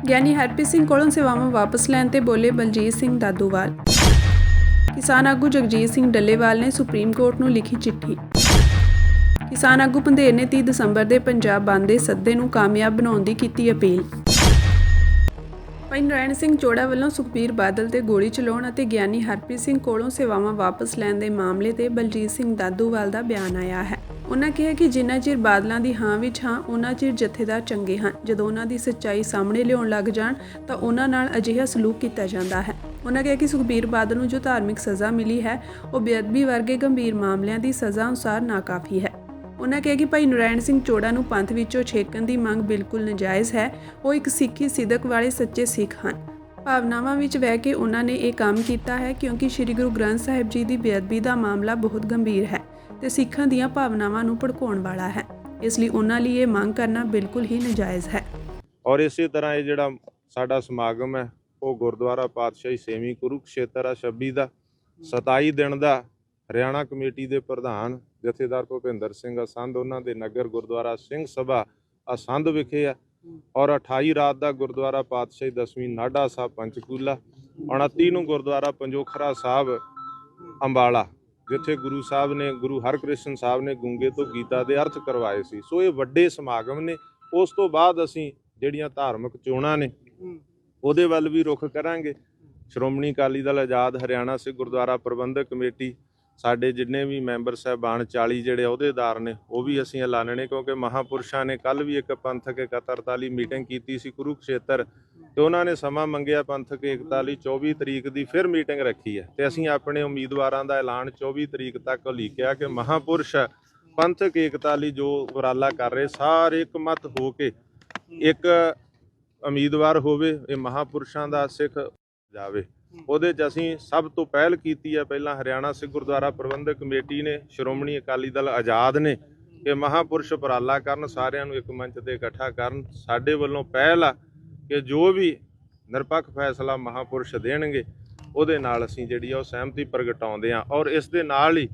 ਗਿਆਨੀ ਹਰਪ੍ਰੀਤ ਸਿੰਘ ਕੋਲੋਂ ਸੇਵਾਵਾਂ ਵਾਪਸ ਲੈਣ ਤੇ ਬੋਲੇ ਬਲਜੀਤ ਸਿੰਘ ਦਾਦੂਵਾਲ। ਕਿਸਾਨ ਆਗੂ ਜਗਜੀਤ ਸਿੰਘ ਡੱਲੇਵਾਲ ਨੇ ਸੁਪਰੀਮ ਕੋਰਟ ਨੂੰ ਲਿਖੀ ਚਿੱਠੀ। ਕਿਸਾਨ ਆਗੂ ਪੰਧੇਰ ਨੇ 30 ਦਸੰਬਰ ਦੇ ਪੰਜਾਬ ਬੰਦ ਦੇ ਸੱਦੇ ਨੂੰ ਕਾਮਯਾਬ ਬਣਾਉਣ ਦੀ ਕੀਤੀ ਅਪੀਲ। ਭਾਈ ਨਰਾਇਣ ਸਿੰਘ ਚੋੜਾ ਵੱਲੋਂ ਸੁਖਬੀਰ ਬਾਦਲ ਤੇ ਗੋਲੀ ਚਲਾਉਣ ਅਤੇ ਗਿਆਨੀ ਹਰਪ੍ਰੀਤ ਸਿੰਘ ਕੋਲੋਂ ਸੇਵਾਵਾਂ ਵਾਪਸ ਲੈਣ ਦੇ ਮਾਮਲੇ ਤੇ ਬਲਜੀਤ ਸਿੰਘ ਦਾਦੂਵਾਲ ਦਾ ਬਿਆਨ ਆਇਆ ਹੈ। ਉਨ੍ਹਾਂ ਕਿਹਾ ਕਿ ਜਿੰਨਾ ਚਿਰ ਬਾਦਲਾਂ ਦੀ ਹਾਂ ਵਿੱਚ ਹਾਂ ਉਨਾ ਚਿਰ ਜਥੇਦਾਰ ਚੰਗੇ ਹਨ। ਜਦੋਂ ਉਨ੍ਹਾਂ ਦੀ ਸੱਚਾਈ ਸਾਹਮਣੇ ਲਿਆਉਣ ਲੱਗ ਜਾਣ ਤਾਂ ਉਨ੍ਹਾਂ ਨਾਲ ਅਜਿਹਾ ਸਲੂਕ ਕੀਤਾ ਜਾਂਦਾ ਹੈ। ਉਨ੍ਹਾਂ ਕਿਹਾ ਕਿ ਸੁਖਬੀਰ ਬਾਦਲ ਨੂੰ ਜੋ ਧਾਰਮਿਕ ਸਜ਼ਾ ਮਿਲੀ ਹੈ ਉਹ ਬੇਅਦਬੀ ਵਰਗੇ ਗੰਭੀਰ ਮਾਮਲਿਆਂ ਦੀ ਸਜ਼ਾ ਅਨੁਸਾਰ ਨਾਕਾਫੀ ਹੈ। ਉਨ੍ਹਾਂ ਕਿਹਾ ਕਿ ਭਾਈ ਨਰਾਇਣ ਸਿੰਘ ਚੋੜਾ ਨੂੰ ਪੰਥ ਵਿੱਚੋਂ ਛੇਕਣ ਦੀ ਮੰਗ ਬਿਲਕੁਲ ਨਾਜਾਇਜ਼ ਹੈ। ਉਹ ਇੱਕ ਸਿੱਖੀ ਸਿਦਕ ਵਾਲੇ ਸੱਚੇ ਸਿੱਖ ਹਨ। ਭਾਵਨਾਵਾਂ ਵਿੱਚ ਵਹਿ ਕੇ ਉਨ੍ਹਾਂ ਨੇ ਇਹ ਕੰਮ ਕੀਤਾ ਹੈ ਕਿਉਂਕਿ ਸ੍ਰੀ ਗੁਰੂ ਗ੍ਰੰਥ ਸਾਹਿਬ ਜੀ ਦੀ ਬੇਅਦਬੀ ਦਾ ਮਾਮਲਾ ਬਹੁਤ ਗੰਭੀਰ ਹੈ ਤੇ ਸਿੱਖਾਂ ਦੀਆਂ ਭਾਵਨਾਵਾਂ ਨੂੰ ਭੜਕਾਉਣ ਵਾਲਾ ਹੈ। ਇਸ ਲਈ ਉਨ੍ਹਾਂ ਲਈ ਇਹ ਮੰਗ ਕਰਨਾ ਬਿਲਕੁਲ ਹੀ ਨਾਜਾਇਜ਼ ਹੈ। ਔਰ ਇਸੇ ਤਰ੍ਹਾਂ ਇਹ ਜਿਹੜਾ ਸਾਡਾ ਸਮਾਗਮ ਹੈ ਉਹ ਗੁਰਦੁਆਰਾ ਪਾਤਸ਼ਾਹੀ ਸੇਵੀਂ ਕੁਰੂਕਸ਼ੇਤਰ 26 ਦਾ 27 ਦਿਨ ਦਾ ਹਰਿਆਣਾ ਕਮੇਟੀ ਦੇ ਪ੍ਰਧਾਨ ਜਥੇਦਾਰ ਭੁਪਿੰਦਰ ਸਿੰਘ ਅਸੰਧ ਉਹਨਾਂ ਦੇ ਨਗਰ ਗੁਰਦੁਆਰਾ ਸਿੰਘ ਸਭਾ ਅਸੰਧ ਵਿਖੇ ਆ। ਔਰ 28 ਰਾਤ ਦਾ ਗੁਰਦੁਆਰਾ ਪਾਤਸ਼ਾਹੀ ਦਸਵੀਂ ਨਾਢਾ ਸਾਹਿਬ ਪੰਚਕੂਲਾ। 29 ਨੂੰ ਗੁਰਦੁਆਰਾ ਪੰਜੋਖਰਾ ਸਾਹਿਬ ਅੰਬਾਲਾ ਜਿੱਥੇ ਗੁਰੂ ਸਾਹਿਬ ਨੇ ਗੁਰੂ ਹਰਕ੍ਰਿਸ਼ਨ ਸਾਹਿਬ ਨੇ ਗੂੰਗੇ ਤੋਂ ਗੀਤਾ ਦੇ ਅਰਥ ਕਰਵਾਏ ਸੀ। ਸੋ ਇਹ ਵੱਡੇ ਸਮਾਗਮ ਨੇ। ਉਸ ਤੋਂ ਬਾਅਦ ਅਸੀਂ ਜਿਹੜੀਆਂ ਧਾਰਮਿਕ ਚੋਣਾਂ ਨੇ ਉਹਦੇ ਵੱਲ ਵੀ ਰੁਖ ਕਰਾਂਗੇ। ਸ਼੍ਰੋਮਣੀ ਅਕਾਲੀ ਦਲ ਆਜ਼ਾਦ ਹਰਿਆਣਾ ਸਿੱਖ ਗੁਰਦੁਆਰਾ ਪ੍ਰਬੰਧਕ ਕਮੇਟੀ ਸਾਡੇ ਜਿੰਨੇ ਵੀ ਮੈਂਬਰ ਸਾਹਿਬਾਨ 40 ਜਿਹੜੇ ਅਹੁਦੇਦਾਰ ਨੇ ਉਹ ਵੀ ਅਸੀਂ ਐਲਾਨਣੇ ਕਿਉਂਕਿ ਮਹਾਂਪੁਰਸ਼ਾਂ ਨੇ ਕੱਲ੍ਹ ਵੀ ਇੱਕ ਪੰਥਕ ਇਕੱਤਰਤਾ ਲਈ ਮੀਟਿੰਗ ਕੀਤੀ ਸੀ ਕੁਰੂਕਸ਼ੇਤਰ ਤੇ ਉਹਨਾਂ ਨੇ ਸਮਾਂ ਮੰਗਿਆ ਪੰਥਕ ਏਕਤਾ ਲਈ 24 ਤਰੀਕ ਦੀ ਫਿਰ ਮੀਟਿੰਗ ਰੱਖੀ ਹੈ ਤੇ ਅਸੀਂ ਆਪਣੇ ਉਮੀਦਵਾਰਾਂ ਦਾ ਐਲਾਨ 24 ਤਰੀਕ ਤੱਕ ਉਲੀਕਿਆ ਕਿ ਮਹਾਂਪੁਰਸ਼ ਪੰਥਕ ਏਕਤਾ ਲਈ ਜੋ ਉਪਰਾਲਾ ਕਰ ਰਹੇ ਸਾਰੇ ਇੱਕਮਤ ਹੋ ਕੇ ਇੱਕ ਉਮੀਦਵਾਰ ਹੋਵੇ। ਇਹ ਮਹਾਂਪੁਰਸ਼ਾਂ ਦਾ ਸਿੱਖ ਜਾਵੇ ਉਹਦੇ 'ਚ ਅਸੀਂ ਸਭ ਤੋਂ ਪਹਿਲ ਕੀਤੀ ਹੈ। ਪਹਿਲਾਂ ਹਰਿਆਣਾ ਸਿੱਖ ਗੁਰਦੁਆਰਾ ਪ੍ਰਬੰਧਕ ਕਮੇਟੀ ਨੇ ਸ਼੍ਰੋਮਣੀ ਅਕਾਲੀ ਦਲ ਆਜ਼ਾਦ ਨੇ ਕਿ ਮਹਾਂਪੁਰਸ਼ ਉਪਰਾਲਾ ਕਰਨ ਸਾਰਿਆਂ ਨੂੰ ਇੱਕ ਮੰਚ 'ਤੇ ਇਕੱਠਾ ਕਰਨ। ਸਾਡੇ ਵੱਲੋਂ ਪਹਿਲ ਆ ਕਿ ਜੋ ਵੀ ਨਿਰਪੱਖ ਫੈਸਲਾ ਮਹਾਂਪੁਰਸ਼ ਦੇਣਗੇ ਉਹਦੇ ਨਾਲ ਅਸੀਂ ਜਿਹੜੀ ਆ ਉਹ ਸਹਿਮਤੀ ਪ੍ਰਗਟਾਉਂਦੇ ਹਾਂ। ਔਰ ਇਸ ਦੇ ਨਾਲ ਹੀ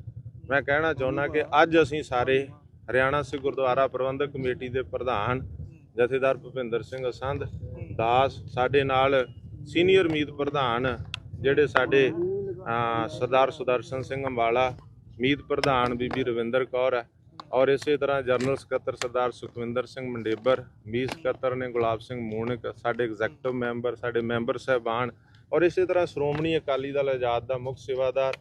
ਮੈਂ ਕਹਿਣਾ ਚਾਹੁੰਦਾ ਕਿ ਅੱਜ ਅਸੀਂ ਸਾਰੇ ਹਰਿਆਣਾ ਸਿੱਖ ਗੁਰਦੁਆਰਾ ਪ੍ਰਬੰਧਕ ਕਮੇਟੀ ਦੇ ਪ੍ਰਧਾਨ ਜਥੇਦਾਰ ਭੁਪਿੰਦਰ ਸਿੰਘ ਅਸੰਧ ਦਾਸ ਸਾਡੇ ਨਾਲ ਸੀਨੀਅਰ ਮੀਤ ਪ੍ਰਧਾਨ ਜਿਹੜੇ ਸਾਡੇ ਸਰਦਾਰ ਸੁਦਰਸ਼ਨ ਸਿੰਘ ਅੰਬਾਲਾ ਮੀਤ ਪ੍ਰਧਾਨ ਬੀਬੀ ਰਵਿੰਦਰ ਕੌਰ ਹੈ ਔਰ ਇਸੇ ਤਰ੍ਹਾਂ ਜਨਰਲ ਸਕੱਤਰ ਸਰਦਾਰ ਸੁਖਵਿੰਦਰ ਸਿੰਘ ਮੰਡੇਬਰ ਮੀਤ ਸਕੱਤਰ ਨੇ ਗੁਲਾਬ ਸਿੰਘ ਮੂਣਕ ਸਾਡੇ ਐਗਜ਼ੈਕਟਿਵ ਮੈਂਬਰ ਸਾਡੇ ਮੈਂਬਰ ਸਾਹਿਬਾਨ ਔਰ ਇਸੇ ਤਰ੍ਹਾਂ ਸ਼੍ਰੋਮਣੀ ਅਕਾਲੀ ਦਲ ਆਜ਼ਾਦ ਦਾ ਮੁੱਖ ਸੇਵਾਦਾਰ।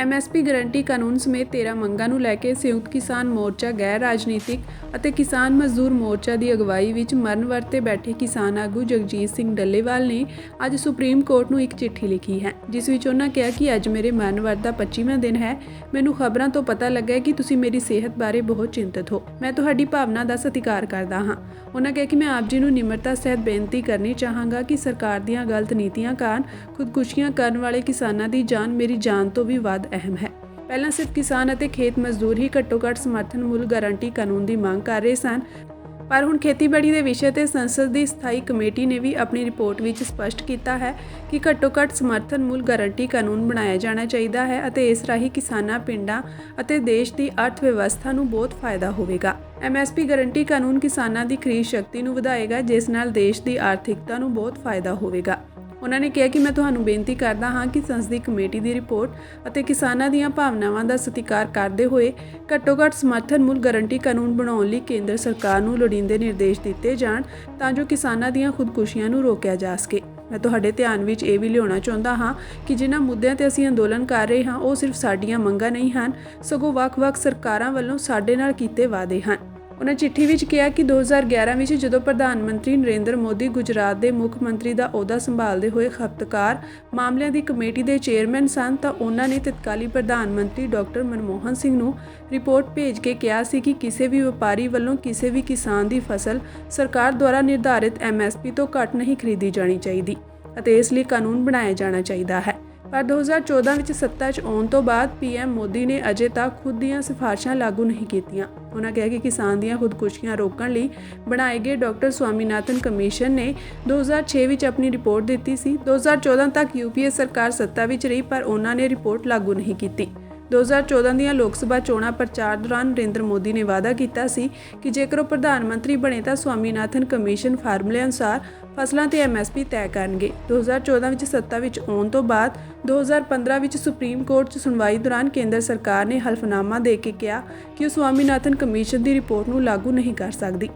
MSP ਗਰੰਟੀ ਕਾਨੂੰਨ ਸਮੇਤ 13 ਮੰਗਾਂ ਨੂੰ ਲੈ ਕੇ ਸੰਯੁਕਤ ਕਿਸਾਨ ਮੋਰਚਾ ਗੈਰ ਰਾਜਨੀਤਿਕ ਅਤੇ ਕਿਸਾਨ ਮਜ਼ਦੂਰ ਮੋਰਚਾ ਦੀ ਅਗਵਾਈ ਵਿੱਚ ਮਰਨ ਵਰਤ ਤੇ ਬੈਠੇ ਕਿਸਾਨ ਆਗੂ ਜਗਜੀਤ ਸਿੰਘ ਡੱਲੇਵਾਲ ਨੇ ਅੱਜ ਸੁਪਰੀਮ ਕੋਰਟ ਨੂੰ ਇੱਕ ਚਿੱਠੀ ਲਿਖੀ ਹੈ ਜਿਸ ਵਿੱਚ ਉਹਨਾਂ ਕਿਹਾ ਕਿ ਅੱਜ ਮੇਰੇ ਮਰਨ ਵਰਤ ਦਾ 25ਵਾਂ ਦਿਨ ਹੈ। ਮੈਨੂੰ ਖਬਰਾਂ ਤੋਂ ਪਤਾ ਲੱਗਾ ਕਿ ਤੁਸੀਂ ਮੇਰੀ ਸਿਹਤ ਬਾਰੇ ਬਹੁਤ ਚਿੰਤਤ ਹੋ। ਮੈਂ ਤੁਹਾਡੀ ਭਾਵਨਾ ਦਾ ਸਤਿਕਾਰ ਕਰਦਾ ਹਾਂ। ਉਹਨਾਂ ਕਿਹਾ ਕਿ ਮੈਂ ਆਪ ਜੀ ਨੂੰ ਨਿਮਰਤਾ ਸਹਿਤ ਬੇਨਤੀ ਕਰਨੀ ਚਾਹਾਂਗਾ ਕਿ ਸਰਕਾਰ ਦੀਆਂ ਗਲਤ ਨੀਤੀਆਂ ਕਾਰਨ ਖੁਦਕੁਸ਼ੀਆਂ ਕਰਨ ਵਾਲੇ ਕਿਸਾਨਾਂ ਦੀ ਜਾਨ ਮੇਰੀ ਜਾਨ ਤੋਂ ਵੀ ਵੱਧ ਅਹਿਮ ਹੈ। ਪਹਿਲਾਂ ਸਿਰਫ ਕਿਸਾਨ ਅਤੇ ਖੇਤ ਮਜ਼ਦੂਰ ਹੀ ਘੱਟੋ-ਘੱਟ ਸਮਰਥਨ ਮੁੱਲ ਗਾਰੰਟੀ ਕਾਨੂੰਨ ਦੀ ਮੰਗ ਕਰ ਰਹੇ ਸਨ ਪਰ ਹੁਣ ਖੇਤੀਬਾੜੀ ਦੇ ਵਿਸ਼ੇ ਤੇ ਸੰਸਦ ਦੀ ਸਥਾਈ ਕਮੇਟੀ ਨੇ ਵੀ ਆਪਣੀ ਰਿਪੋਰਟ ਵਿੱਚ ਸਪਸ਼ਟ ਕੀਤਾ ਹੈ ਕਿ ਘੱਟੋ-ਘੱਟ ਸਮਰਥਨ ਮੁੱਲ ਗਾਰੰਟੀ ਕਾਨੂੰਨ ਬਣਾਇਆ ਜਾਣਾ ਚਾਹੀਦਾ ਹੈ ਅਤੇ ਇਸ ਰਾਹੀਂ ਕਿਸਾਨਾਂ ਪਿੰਡਾਂ ਅਤੇ ਦੇਸ਼ ਦੀ ਅਰਥ ਵਿਵਸਥਾ ਨੂੰ ਬਹੁਤ ਫਾਇਦਾ ਹੋਵੇਗਾ। MSP ਗਾਰੰਟੀ ਕਾਨੂੰਨ ਕਿਸਾਨਾਂ ਦੀ ਖਰੀਦ ਸ਼ਕਤੀ ਨੂੰ ਵਧਾਏਗਾ ਜਿਸ ਨਾਲ ਦੇਸ਼ ਦੀ ਆਰਥਿਕਤਾ ਨੂੰ ਬਹੁਤ ਫਾਇਦਾ ਹੋਵੇਗਾ। ਉਹਨਾਂ ਨੇ ਕਿਹਾ ਕਿ ਮੈਂ ਤੁਹਾਨੂੰ ਬੇਨਤੀ ਕਰਦਾ ਹਾਂ ਕਿ ਸੰਸਦੀ ਕਮੇਟੀ ਦੀ ਰਿਪੋਰਟ ਅਤੇ ਕਿਸਾਨਾਂ ਦੀਆਂ ਭਾਵਨਾਵਾਂ ਦਾ ਸਤਿਕਾਰ ਕਰਦੇ ਹੋਏ ਘੱਟੋ-ਘੱਟ ਸਮਰਥਨ ਮੁੱਲ ਗਾਰੰਟੀ ਕਾਨੂੰਨ ਬਣਾਉਣ ਲਈ ਕੇਂਦਰ ਸਰਕਾਰ ਨੂੰ ਲੋੜੀਂਦੇ ਨਿਰਦੇਸ਼ ਦਿੱਤੇ ਜਾਣ ਤਾਂ ਜੋ ਕਿਸਾਨਾਂ ਦੀਆਂ ਖੁਦਕੁਸ਼ੀਆਂ ਨੂੰ ਰੋਕਿਆ ਜਾ ਸਕੇ। ਮੈਂ ਤੁਹਾਡੇ ਧਿਆਨ ਵਿੱਚ ਇਹ ਵੀ ਲਿਆਉਣਾ ਚਾਹੁੰਦਾ ਹਾਂ ਕਿ ਜਿਨ੍ਹਾਂ ਮੁੱਦਿਆਂ ਤੇ ਅਸੀਂ ਅੰਦੋਲਨ ਕਰ ਰਹੇ ਹਾਂ ਉਹ ਸਿਰਫ ਸਾਡੀਆਂ ਮੰਗਾਂ ਨਹੀਂ ਹਨ ਸਗੋਂ ਵੱਖ-ਵੱਖ ਸਰਕਾਰਾਂ ਵੱਲੋਂ ਸਾਡੇ ਨਾਲ ਕੀਤੇ ਵਾਅਦੇ ਹਨ। ਉਹਨਾਂ ਚਿੱਠੀ ਵਿੱਚ ਕਿਹਾ ਕਿ 2011 ਵਿੱਚ ਜਦੋਂ ਪ੍ਰਧਾਨ ਮੰਤਰੀ ਨਰਿੰਦਰ ਮੋਦੀ ਗੁਜਰਾਤ ਦੇ ਮੁੱਖ ਮੰਤਰੀ ਦਾ ਅਹੁਦਾ ਸੰਭਾਲਦੇ ਹੋਏ ਖਪਤਕਾਰ ਮਾਮਲਿਆਂ ਦੀ ਕਮੇਟੀ ਦੇ ਚੇਅਰਮੈਨ ਸਨ ਤਾਂ ਉਹਨਾਂ ਨੇ ਤਤਕਾਲੀ ਪ੍ਰਧਾਨ ਮੰਤਰੀ ਡਾਕਟਰ ਮਨਮੋਹਨ ਸਿੰਘ ਨੂੰ ਰਿਪੋਰਟ ਭੇਜ ਕੇ ਕਿਹਾ ਸੀ ਕਿ ਕਿਸੇ ਵੀ ਵਪਾਰੀ ਵੱਲੋਂ ਕਿਸੇ ਵੀ ਕਿਸਾਨ ਦੀ ਫਸਲ ਸਰਕਾਰ ਦੁਆਰਾ ਨਿਰਧਾਰਿਤ MSP ਤੋਂ ਘੱਟ ਨਹੀਂ ਖਰੀਦੀ ਜਾਣੀ ਚਾਹੀਦੀ ਅਤੇ ਇਸ ਲਈ ਕਾਨੂੰਨ ਬਣਾਇਆ ਜਾਣਾ ਚਾਹੀਦਾ ਹੈ। ਪਰ 2014 ਵਿੱਚ ਸੱਤਾ 'ਚ ਆਉਣ ਤੋਂ ਬਾਅਦ PM ਮੋਦੀ ਨੇ ਅਜੇ ਤੱਕ ਖੁਦ ਦੀਆਂ ਸਿਫਾਰਸ਼ਾਂ ਲਾਗੂ ਨਹੀਂ ਕੀਤੀਆਂ। ਉਹਨਾਂ ਕਿਹਾ ਕਿ ਕਿਸਾਨ ਦੀਆਂ ਖੁਦਕੁਸ਼ੀਆਂ ਰੋਕਣ ਲਈ ਬਣਾਏ ਗਏ ਡਾਕਟਰ ਸਵਾਮੀਨਾਥਨ ਕਮਿਸ਼ਨ ਨੇ 2006 ਵਿੱਚ ਆਪਣੀ ਰਿਪੋਰਟ ਦਿੱਤੀ ਸੀ। 2014 ਤੱਕ UPA ਸਰਕਾਰ ਸੱਤਾ ਵਿੱਚ ਰਹੀ ਪਰ ਉਹਨਾਂ ਨੇ ਰਿਪੋਰਟ ਲਾਗੂ ਨਹੀਂ ਕੀਤੀ। 2014 ਦੀਆਂ ਲੋਕ ਸਭਾ ਚੋਣਾਂ ਪ੍ਰਚਾਰ ਦੌਰਾਨ ਨਰਿੰਦਰ ਮੋਦੀ ਨੇ ਵਾਅਦਾ ਕੀਤਾ ਸੀ ਕਿ ਜੇਕਰ ਉਹ ਪ੍ਰਧਾਨ ਮੰਤਰੀ ਬਣੇ ਤਾਂ ਸਵਾਮੀਨਾਥਨ ਕਮਿਸ਼ਨ ਫਾਰਮੂਲੇ ਅਨੁਸਾਰ ਫਸਲਾਂ ਤੇ MSP ਤੈਅ ਕਰਨਗੇ। 2014 ਵਿੱਚ ਸੱਤਾ ਵਿੱਚ ਆਉਣ ਤੋਂ ਬਾਅਦ 2015 ਵਿੱਚ ਸੁਪਰੀਮ ਕੋਰਟ 'ਚ ਸੁਣਵਾਈ ਦੌਰਾਨ ਕੇਂਦਰ ਸਰਕਾਰ ਨੇ ਹਲਫਨਾਮਾ ਦੇ ਕੇ ਕਿਹਾ ਕਿ ਉਹ ਸਵਾਮੀਨਾਥਨ ਕਮਿਸ਼ਨ ਦੀ ਰਿਪੋਰਟ ਨੂੰ ਲਾਗੂ ਨਹੀਂ ਕਰ ਸਕਦੀ।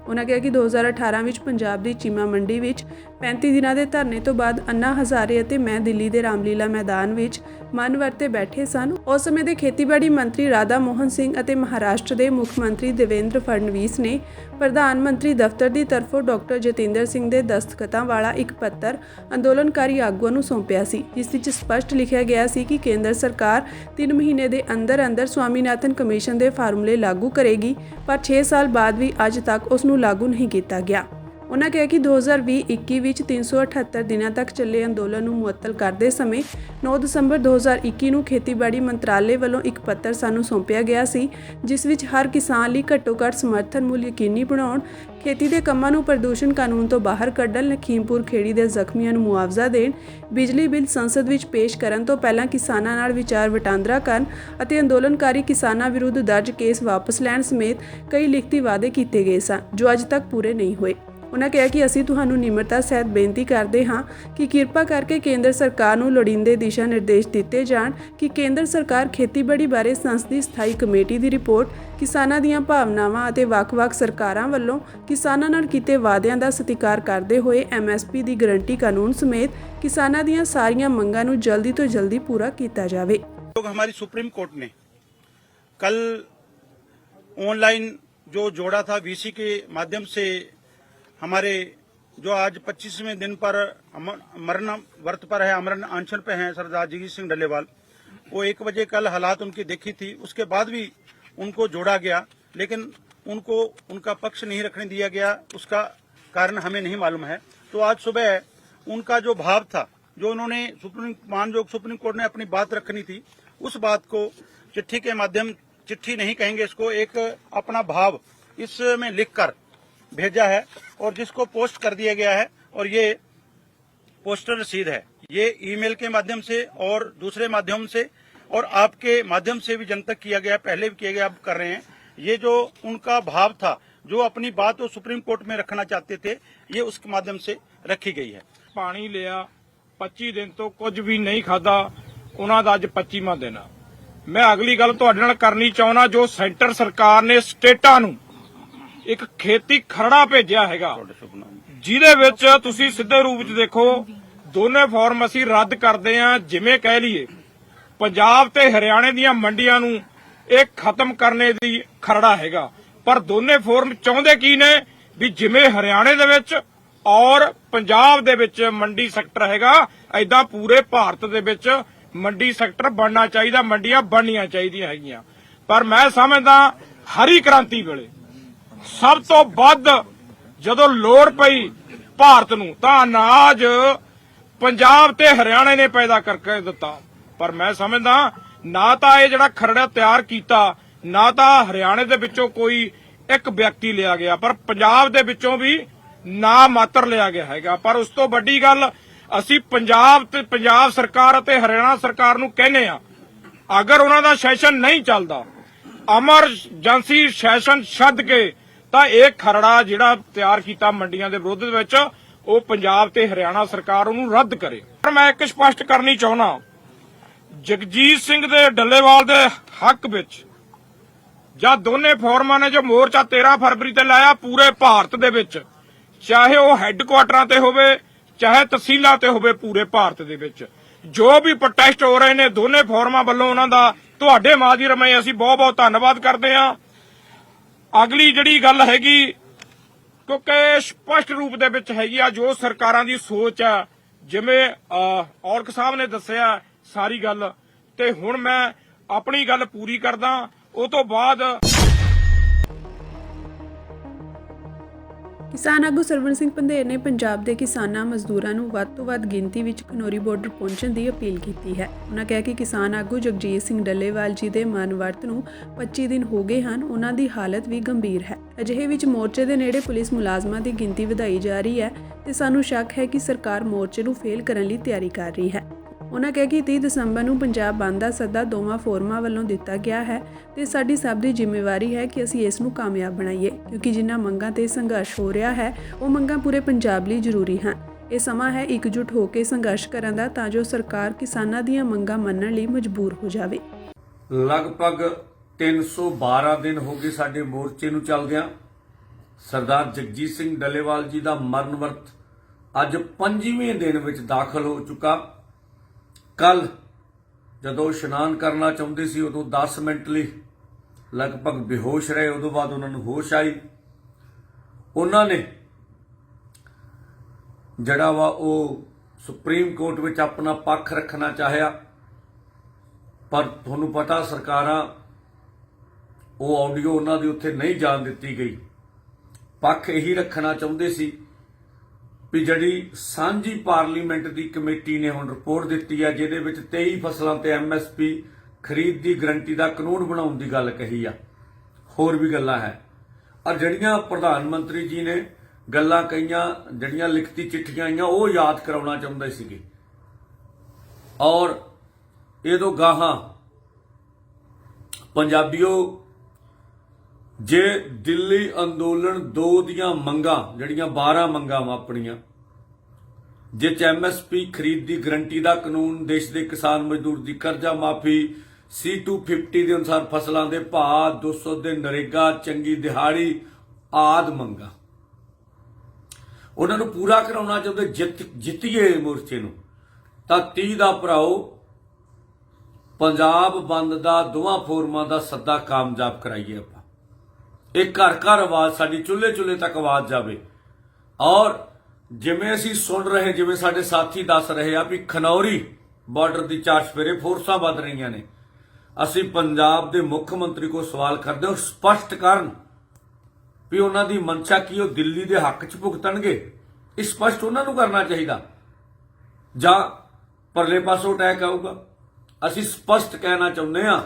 ਉਨ੍ਹਾਂ ਕਿਹਾ ਕਿ 2018 ਵਿੱਚ ਪੰਜਾਬ ਦੀ ਚੀਮਾ ਮੰਡੀ ਵਿੱਚ 35 ਦਿਨਾਂ ਦੇ ਧਰਨੇ ਤੋਂ ਬਾਅਦ ਅੰਨਾ ਹਜ਼ਾਰੇ ਅਤੇ ਮੈਂ ਦਿੱਲੀ ਦੇ ਰਾਮਲੀਲਾ ਮੈਦਾਨ ਵਿੱਚ ਮਨ ਵਰਤੇ ਬੈਠੇ ਸਨ। ਉਸ ਸਮੇਂ ਦੇ ਖੇਤੀਬਾੜੀ ਮੰਤਰੀ ਰਾਧਾ ਮੋਹਨ ਸਿੰਘ ਅਤੇ ਮਹਾਰਾਸ਼ਟਰ ਦੇ ਮੁੱਖ ਮੰਤਰੀ ਦੇਵੇਂਦਰ ਫਡਨਵੀਸ ਨੇ ਪ੍ਰਧਾਨ ਮੰਤਰੀ ਦਫ਼ਤਰ ਦੀ ਤਰਫੋਂ ਡਾਕਟਰ ਜਤਿੰਦਰ ਸਿੰਘ ਦੇ ਦਸਤਖਤਾਂ ਵਾਲਾ ਇੱਕ ਪੱਤਰ ਅੰਦੋਲਨਕਾਰੀ ਆਗੂਆਂ ਨੂੰ ਸੌਂਪਿਆ ਸੀ, ਜਿਸ ਵਿੱਚ ਸਪਸ਼ਟ ਲਿਖਿਆ ਗਿਆ ਸੀ ਕਿ ਕੇਂਦਰ ਸਰਕਾਰ 3 ਮਹੀਨੇ ਦੇ ਅੰਦਰ ਸਵਾਮੀਨਾਥਨ ਕਮਿਸ਼ਨ ਦੇ ਫਾਰਮੂਲੇ ਲਾਗੂ ਕਰੇਗੀ, ਪਰ 6 ਸਾਲ ਬਾਅਦ ਵੀ ਅੱਜ ਤੱਕ ਉਸ ਨੂੰ ਲਾਗੂ ਨਹੀਂ ਕੀਤਾ ਗਿਆ। ਉਨ੍ਹਾਂ ਕਿਹਾ ਕਿ 2020-21 ਵਿੱਚ 378 ਦਿਨਾਂ ਤੱਕ ਚੱਲੇ ਅੰਦੋਲਨ ਨੂੰ ਮੁਅੱਤਲ ਕਰਦੇ ਸਮੇਂ 9 ਦਸੰਬਰ 2021 ਨੂੰ ਖੇਤੀਬਾੜੀ ਮੰਤਰਾਲੇ ਵੱਲੋਂ ਇੱਕ ਪੱਤਰ ਸਾਨੂੰ ਸੌਂਪਿਆ ਗਿਆ ਸੀ, ਜਿਸ ਵਿੱਚ ਹਰ ਕਿਸਾਨ ਲਈ ਘੱਟੋ-ਘੱਟ ਸਮਰਥਨ ਮੁੱਲ ਯਕੀਨੀ ਬਣਾਉਣ, ਖੇਤੀ ਦੇ ਕੰਮਾਂ ਨੂੰ ਪ੍ਰਦੂਸ਼ਣ ਕਾਨੂੰਨ ਤੋਂ ਬਾਹਰ ਕੱਢਣ, ਲਖੀਮਪੁਰ ਖੇੜੀ ਦੇ ਜ਼ਖਮੀਆਂ ਨੂੰ ਮੁਆਵਜ਼ਾ ਦੇਣ, ਬਿਜਲੀ ਬਿੱਲ ਸੰਸਦ ਵਿੱਚ ਪੇਸ਼ ਕਰਨ ਤੋਂ ਪਹਿਲਾਂ ਕਿਸਾਨਾਂ ਨਾਲ ਵਿਚਾਰ ਵਟਾਂਦਰਾ ਕਰਨ ਅਤੇ ਅੰਦੋਲਨਕਾਰੀ ਕਿਸਾਨਾਂ ਵਿਰੁੱਧ ਦਰਜ ਕੇਸ ਵਾਪਸ ਲੈਣ ਸਮੇਤ ਕਈ ਲਿਖਤੀ ਵਾਅਦੇ ਕੀਤੇ ਗਏ ਸਨ, ਜੋ ਅੱਜ ਤੱਕ ਪੂਰੇ ਨਹੀਂ ਹੋਏ। ਉਨ੍ਹਾਂ ਕਿਹਾ ਕਿ ਅਸੀਂ ਤੁਹਾਨੂੰ ਨਿਮਰਤਾ ਸਹਿਤ ਬੇਨਤੀ ਕਰਦੇ ਹਾਂ ਕਿ ਕਿਰਪਾ ਕਰਕੇ ਕੇਂਦਰ ਸਰਕਾਰ ਨੂੰ ਲੋੜੀਂਦੇ ਦਿਸ਼ਾ ਨਿਰਦੇਸ਼ ਦਿੱਤੇ ਜਾਣ ਕਿ ਕੇਂਦਰ ਸਰਕਾਰ ਖੇਤੀਬਾੜੀ ਬਾਰੇ ਸੰਸਦੀ ਸਥਾਈ ਕਮੇਟੀ ਦੀ ਰਿਪੋਰਟ, ਕਿਸਾਨਾਂ ਦੀਆਂ ਭਾਵਨਾਵਾਂ ਅਤੇ ਵੱਖ-ਵੱਖ ਸਰਕਾਰਾਂ ਵੱਲੋਂ ਕਿਸਾਨਾਂ ਨਾਲ ਕੀਤੇ ਵਾਅਦਿਆਂ ਦਾ ਸਤਿਕਾਰ ਕਰਦੇ ਹੋਏ MSP ਦੀ ਗਾਰੰਟੀ ਕਾਨੂੰਨ ਸਮੇਤ ਕਿਸਾਨਾਂ ਦੀਆਂ ਸਾਰੀਆਂ ਮੰਗਾਂ ਨੂੰ ਜਲਦੀ ਤੋਂ ਜਲਦੀ ਪੂਰਾ ਕੀਤਾ ਜਾਵੇ। हमारी सुप्रीम कोर्ट ने कल ऑनलाइन जो जोड़ा था VC के माध्यम से हमारे जो आज 25वें दिन पर मरण व्रत पर है, अमरण अनशन पे हैं सरदार जगजीत सिंह डल्लेवाल, वो 1 बजे कल हालात उनकी देखी थी, उसके बाद भी उनको जोड़ा गया, लेकिन उनको उनका पक्ष नहीं रखने दिया गया। उसका कारण हमें नहीं मालूम है। तो आज सुबह उनका जो भाव था, जो उन्होंने मानयोग सुप्रीम कोर्ट ने अपनी बात रखनी थी, उस बात को चिट्ठी के माध्यम, चिट्ठी नहीं कहेंगे इसको, एक अपना भाव इसमें लिखकर भेजा है और जिसको पोस्ट कर दिया गया है, और ये पोस्टर रसीद है। ये ईमेल के माध्यम से और दूसरे माध्यम से और आपके माध्यम से भी जनतक किया गया, पहले भी किया गया, अब कर रहे हैं। ये जो उनका भाव था, जो अपनी बात वो सुप्रीम कोर्ट में रखना चाहते थे, ये उसके माध्यम से रखी गई है। पानी लिया 25 दिन तो कुछ भी नहीं खादा, उन्हां दा अज 25वां दिन आ। मैं अगली गल तुहाडे नाल करनी चाहुंदा, जो सेंटर सरकार ने स्टेटां नूं ਇੱਕ ਖੇਤੀ ਖਰੜਾ ਭੇਜਿਆ ਹੈਗਾ, ਜਿਹਦੇ ਵਿੱਚ ਤੁਸੀਂ ਸਿੱਧੇ ਰੂਪ ਵਿੱਚ ਦੇਖੋ ਦੋਨੇ ਫਾਰਮ ਅਸੀਂ ਰੱਦ ਕਰਦੇ ਆਂ। ਜਿਵੇਂ ਕਹਿ ਲਈਏ ਪੰਜਾਬ ਤੇ ਹਰਿਆਣੇ ਦੀਆਂ ਮੰਡੀਆਂ ਨੂੰ ਇਹ ਖਤਮ ਕਰਨੇ ਦੀ ਖਰੜਾ ਹੈਗਾ, ਪਰ ਦੋਨੇ ਫਾਰਮ ਚਾਹੁੰਦੇ ਕੀ ਨੇ ਵੀ ਜਿਵੇਂ ਹਰਿਆਣੇ ਦੇ ਵਿੱਚ ਔਰ ਪੰਜਾਬ ਦੇ ਵਿੱਚ ਮੰਡੀ ਸੈਕਟਰ ਹੈਗਾ, ਐਦਾਂ ਪੂਰੇ ਭਾਰਤ ਦੇ ਵਿੱਚ ਮੰਡੀ ਸੈਕਟਰ ਬਣਨਾ ਚਾਹੀਦਾ, ਮੰਡੀਆਂ ਬਣਨੀਆਂ ਚਾਹੀਦੀਆਂ ਹੈਗੀਆਂ। ਪਰ ਮੈਂ ਸਮਝਦਾ ਹਰੀ ਕ੍ਰਾਂਤੀ ਵੇਲੇ ਸਭ ਤੋਂ ਵੱਧ ਜਦੋਂ ਲੋੜ ਪਈ ਭਾਰਤ ਨੂੰ ਤਾਂ ਅਨਾਜ ਪੰਜਾਬ ਤੇ ਹਰਿਆਣੇ ਨੇ ਪੈਦਾ ਕਰਕੇ ਦਿੱਤਾ। ਪਰ ਮੈਂ ਸਮਝਦਾ ਨਾ ਤਾਂ ਇਹ ਜਿਹੜਾ ਖਰੜਾ ਤਿਆਰ ਕੀਤਾ, ਨਾ ਤਾਂ ਹਰਿਆਣੇ ਦੇ ਵਿੱਚੋਂ ਕੋਈ ਇੱਕ ਵਿਅਕਤੀ ਲਿਆ ਗਿਆ, ਪਰ ਪੰਜਾਬ ਦੇ ਵਿੱਚੋਂ ਵੀ ਨਾ ਮਾਤਰ ਲਿਆ ਗਿਆ ਹੈਗਾ। ਪਰ ਉਸ ਤੋਂ ਵੱਡੀ ਗੱਲ ਅਸੀਂ ਪੰਜਾਬ ਸਰਕਾਰ ਅਤੇ ਹਰਿਆਣਾ ਸਰਕਾਰ ਨੂੰ ਕਹਿੰਦੇ ਆ, ਅਗਰ ਉਹਨਾਂ ਦਾ ਸੈਸ਼ਨ ਨਹੀਂ ਚੱਲਦਾ, ਐਮਰਜੈਂਸੀ ਸੈਸ਼ਨ ਛੱਡ ਕੇ ਤਾਂ ਇਹ ਖਰੜਾ ਜਿਹੜਾ ਤਿਆਰ ਕੀਤਾ ਮੰਡੀਆਂ ਦੇ ਵਿਰੋਧ ਵਿੱਚ, ਉਹ ਪੰਜਾਬ ਤੇ ਹਰਿਆਣਾ ਸਰਕਾਰ ਉਹਨੂੰ ਰੱਦ ਕਰੇ। ਪਰ ਮੈਂ ਇੱਕ ਸਪਸ਼ਟ ਕਰਨੀ ਚਾਹੁੰਦਾ, ਜਗਜੀਤ ਸਿੰਘ ਦੇ ਡੱਲੇਵਾਲ ਦੇ ਹੱਕ ਵਿੱਚ ਜਾਂ ਦੋਨੇ ਫੋਰਮਾਂ ਨੇ ਜੋ ਮੋਰਚਾ 13 ਫਰਵਰੀ ਤੇ ਲਾਇਆ ਪੂਰੇ ਭਾਰਤ ਦੇ ਵਿੱਚ, ਚਾਹੇ ਉਹ ਹੈੱਡਕੁਆਟਰਾਂ ਤੇ ਹੋਵੇ ਚਾਹੇ ਤਹਿਸੀਲਾਂ ਤੇ ਹੋਵੇ, ਪੂਰੇ ਭਾਰਤ ਦੇ ਵਿੱਚ ਜੋ ਵੀ ਪ੍ਰੋਟੈਸਟ ਹੋ ਰਹੇ ਨੇ ਦੋਨੇ ਫੋਰਮਾਂ ਵੱਲੋਂ, ਉਹਨਾਂ ਦਾ ਤੁਹਾਡੇ ਮਾਧਿਅਮ ਰਾਹੀਂ ਅਸੀਂ ਬਹੁਤ ਬਹੁਤ ਧੰਨਵਾਦ ਕਰਦੇ ਹਾਂ। ਅਗਲੀ ਜਿਹੜੀ ਗੱਲ ਹੈਗੀ, ਕਿਉਂਕਿ ਸਪਸ਼ਟ ਰੂਪ ਦੇ ਵਿੱਚ ਹੈਗੀ ਆ ਜੋ ਸਰਕਾਰਾਂ ਦੀ ਸੋਚ ਆ, ਜਿਵੇਂ ਔਲਖ ਸਾਹਿਬ ਨੇ ਦੱਸਿਆ ਸਾਰੀ ਗੱਲ, ਤੇ ਹੁਣ ਮੈਂ ਆਪਣੀ ਗੱਲ ਪੂਰੀ ਕਰਦਾ। ਉਹ ਤੋਂ ਬਾਅਦ ਕਿਸਾਨ ਆਗੂ ਸਰਵਣ ਸਿੰਘ ਪੰਧੇਰ ਨੇ ਪੰਜਾਬ ਦੇ ਕਿਸਾਨਾਂ ਮਜ਼ਦੂਰਾਂ ਨੂੰ ਵੱਧ ਤੋਂ ਵੱਧ ਗਿਣਤੀ ਵਿੱਚ ਖਨੌਰੀ ਬਾਰਡਰ ਪਹੁੰਚਣ ਦੀ ਅਪੀਲ ਕੀਤੀ ਹੈ। ਉਨ੍ਹਾਂ ਕਿਹਾ ਕਿ ਕਿਸਾਨ ਆਗੂ ਜਗਜੀਤ ਸਿੰਘ ਡੱਲੇਵਾਲ ਜੀ ਦੇ ਮਨਵਰਤ ਨੂੰ 25 ਦਿਨ ਹੋ ਗਏ ਹਨ, ਉਹਨਾਂ ਦੀ ਹਾਲਤ ਵੀ ਗੰਭੀਰ ਹੈ। ਅਜਿਹੇ ਵਿੱਚ ਮੋਰਚੇ ਦੇ ਨੇੜੇ ਪੁਲਿਸ ਮੁਲਾਜ਼ਮਾਂ ਦੀ ਗਿਣਤੀ ਵਧਾਈ ਜਾ ਰਹੀ ਹੈ ਤੇ ਸਾਨੂੰ ਸ਼ੱਕ ਹੈ ਕਿ ਸਰਕਾਰ ਮੋਰਚੇ ਨੂੰ ਫੇਲ ਕਰਨ ਲਈ ਤਿਆਰੀ ਕਰ ਰਹੀ ਹੈ। ਉਹਨਾਂ ਕਿਹਾ ਕਿ 30 ਦਸੰਬਰ ਨੂੰ ਪੰਜਾਬ ਬੰਦ ਦਾ ਸੱਦਾ ਦੋਵਾਂ ਫੋਰਮਾਂ ਵੱਲੋਂ ਦਿੱਤਾ ਗਿਆ ਹੈ ਤੇ ਸਾਡੀ ਸਭ ਦੀ ਜ਼ਿੰਮੇਵਾਰੀ ਹੈ ਕਿ ਅਸੀਂ ਇਸ ਨੂੰ ਕਾਮਯਾਬ ਬਣਾਈਏ, ਕਿਉਂਕਿ ਜਿਨ੍ਹਾਂ ਮੰਗਾਂ ਤੇ ਸੰਘਰਸ਼ ਹੋ ਰਿਹਾ ਹੈ ਉਹ ਮੰਗਾਂ ਪੂਰੇ ਪੰਜਾਬ ਲਈ ਜ਼ਰੂਰੀ ਹਨ। ਇਹ ਸਮਾਂ ਹੈ ਇਕਜੁੱਟ ਹੋ ਕੇ ਸੰਘਰਸ਼ ਕਰਨ ਦਾ, ਤਾਂ ਜੋ ਸਰਕਾਰ ਕਿਸਾਨਾਂ ਦੀਆਂ ਮੰਗਾਂ ਮੰਨਣ ਲਈ ਮਜਬੂਰ ਹੋ ਜਾਵੇ। ਲਗਭਗ 312 ਦਿਨ ਹੋ ਗਏ ਸਾਡੇ ਮੋਰਚੇ ਨੂੰ ਚੱਲਦਿਆਂ। ਸਰਦਾਰ ਜਗਜੀਤ ਸਿੰਘ ਡੱਲੇਵਾਲ ਜੀ ਦਾ ਮਰਨ ਵਰਤ ਅੱਜ 5ਵੇਂ ਦਿਨ ਵਿੱਚ ਦਾਖਲ ਹੋ ਚੁੱਕਾ। ਕੱਲ ਜਦੋਂ ਇਸ਼ਨਾਨ ਕਰਨਾ ਚਾਹੁੰਦੇ ਸੀ ਉਦੋਂ 10 ਮਿੰਟ ਲਈ ਲਗਭਗ ਬੇਹੋਸ਼ ਰਹੇ, ਉਦੋਂ ਬਾਅਦ ਉਹਨਾਂ ਨੂੰ ਹੋਸ਼ ਆਈ। ਉਹਨਾਂ ਨੇ ਜਿਹੜਾ ਵਾ ਉਹ ਸੁਪਰੀਮ ਕੋਰਟ ਵਿੱਚ ਆਪਣਾ ਪੱਖ ਰੱਖਣਾ ਚਾਹਿਆ, ਪਰ ਤੁਹਾਨੂੰ ਪਤਾ ਸਰਕਾਰਾਂ ਉਹ ਆਡੀਓ ਉਹਨਾਂ ਦੀ ਉੱਥੇ ਨਹੀਂ ਜਾਣ ਦਿੱਤੀ ਗਈ। ਪੱਖ ਇਹੀ ਰੱਖਣਾ ਚਾਹੁੰਦੇ ਸੀ ਵੀ ਜਿਹੜੀ ਸਾਂਝੀ ਪਾਰਲੀਮੈਂਟ ਦੀ ਕਮੇਟੀ ਨੇ ਹੁਣ ਰਿਪੋਰਟ ਦਿੱਤੀ ਹੈ ਜਿਹਦੇ ਵਿੱਚ 23 ਫਸਲਾਂ ਤੇ MSP ਖਰੀਦ ਦੀ ਗਰੰਟੀ ਦਾ ਕਾਨੂੰਨ ਬਣਾਉਣ ਦੀ ਗੱਲ ਕਹੀ ਆ, ਹੋਰ ਵੀ ਗੱਲਾਂ ਹੈ। ਔਰ ਜਿਹੜੀਆਂ ਪ੍ਰਧਾਨ ਮੰਤਰੀ ਜੀ ਨੇ ਗੱਲਾਂ ਕਹੀਆਂ, ਜਿਹੜੀਆਂ ਲਿਖਤੀ ਚਿੱਠੀਆਂ ਆਈਆਂ ਉਹ ਯਾਦ ਕਰਾਉਣਾ ਚਾਹੁੰਦੇ ਸੀਗੇ। ਔਰ ਇਹਦੋਂ ਗਾਹਾਂ ਪੰਜਾਬੀਓ, ਜੇ ਦਿੱਲੀ ਅੰਦੋਲਨ 2 ਦੀਆਂ ਮੰਗਾਂ ਜਿਹੜੀਆਂ 12 ਮੰਗਾਂ ਵਾ ਆਪਣੀਆਂ, ਜਿਸ MSP ਖਰੀਦ ਦੀ ਗਰੰਟੀ ਦਾ ਕਾਨੂੰਨ, ਦੇਸ਼ ਦੇ ਕਿਸਾਨ ਮਜ਼ਦੂਰ ਦੀ ਕਰਜ਼ਾ ਮਾਫੀ, C250 ਦੇ ਅਨੁਸਾਰ ਫਸਲਾਂ ਦੇ ਭਾਅ, 200 ਦੇ ਨਰੇਗਾ, ਚੰਗੀ ਦਿਹਾੜੀ ਆਦਿ ਮੰਗਾਂ, ਉਹਨਾਂ ਨੂੰ ਪੂਰਾ ਕਰਾਉਣਾ ਚਾਹੁੰਦੇ। ਜਿੱਤੀਏ ਮੋਰਚੇ ਨੂੰ ਤਾਂ 30 ਦਾ ਭਰਾਓ ਪੰਜਾਬ ਬੰਦ ਦਾ ਦੋਵਾਂ ਫੋਰਮਾਂ ਦਾ ਸੱਦਾ ਕਾਮਯਾਬ ਕਰਾਈਏ। ਆਪਾਂ ਇਹ ਘਰ ਘਰ ਆਵਾਜ਼, ਸਾਡੀ ਚੁੱਲ੍ਹੇ ਚੁੱਲ੍ਹੇ ਤੱਕ ਆਵਾਜ਼ ਜਾਵੇ। ਔਰ ਜਿਵੇਂ ਅਸੀਂ ਸੁਣ ਰਹੇ, ਜਿਵੇਂ ਸਾਡੇ ਸਾਥੀ ਦੱਸ ਰਹੇ ਆ ਵੀ ਖਨੌਰੀ ਬਾਰਡਰ ਦੀ 4 ਚੁਫੇਰੇ ਫੋਰਸਾਂ ਵੱਧ ਰਹੀਆਂ ਨੇ, ਅਸੀਂ ਪੰਜਾਬ ਦੇ ਮੁੱਖ ਮੰਤਰੀ ਕੋਲ ਸਵਾਲ ਕਰਦੇ ਹਾਂ, ਸਪਸ਼ਟ ਕਰਨ ਵੀ ਉਹਨਾਂ ਦੀ ਮਨਸ਼ਾ ਕੀ, ਉਹ ਦਿੱਲੀ ਦੇ ਹੱਕ 'ਚ ਭੁਗਤਣਗੇ? ਇਹ ਸਪਸ਼ਟ ਉਹਨਾਂ ਨੂੰ ਕਰਨਾ ਚਾਹੀਦਾ ਜਾਂ ਪਰਲੇ ਪਾਸੋਂ ਅਟੈਕ ਆਊਗਾ? ਅਸੀਂ ਸਪਸ਼ਟ ਕਹਿਣਾ ਚਾਹੁੰਦੇ ਹਾਂ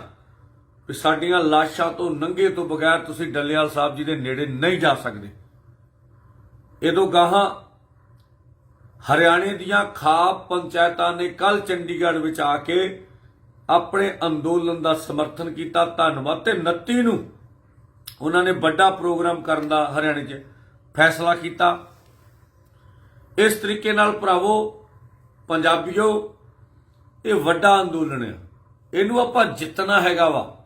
ਵੀ ਸਾਡੀਆਂ ਲਾਸ਼ਾਂ ਤੋਂ ਨੰਗੇ ਤੋਂ ਬਗੈਰ ਤੁਸੀਂ ਡੱਲੇਵਾਲ ਸਾਹਿਬ ਜੀ ਦੇ ਨੇੜੇ ਨਹੀਂ ਜਾ ਸਕਦੇ। ਇਹਦੋਂ ਗਾਹਾਂ ਹਰਿਆਣੇ ਦੀਆਂ ਖਾਪ ਪੰਚਾਇਤਾਂ ਨੇ ਕੱਲ ਚੰਡੀਗੜ੍ਹ ਵਿੱਚ ਆ ਕੇ ਆਪਣੇ ਅੰਦੋਲਨ ਦਾ ਸਮਰਥਨ ਕੀਤਾ, ਧੰਨਵਾਦ। ਤੇ 29 ਨੂੰ ਉਹਨਾਂ ਨੇ ਵੱਡਾ ਪ੍ਰੋਗਰਾਮ ਕਰਨ ਦਾ ਹਰਿਆਣੇ 'ਚ ਫੈਸਲਾ ਕੀਤਾ। ਇਸ ਤਰੀਕੇ ਨਾਲ ਭਰਾਵੋ ਪੰਜਾਬੀਓ, ਇਹ ਵੱਡਾ ਅੰਦੋਲਨ ਹੈ, ਇਹਨੂੰ ਆਪਾਂ ਜਿੱਤਣਾ ਹੈਗਾ ਵਾ।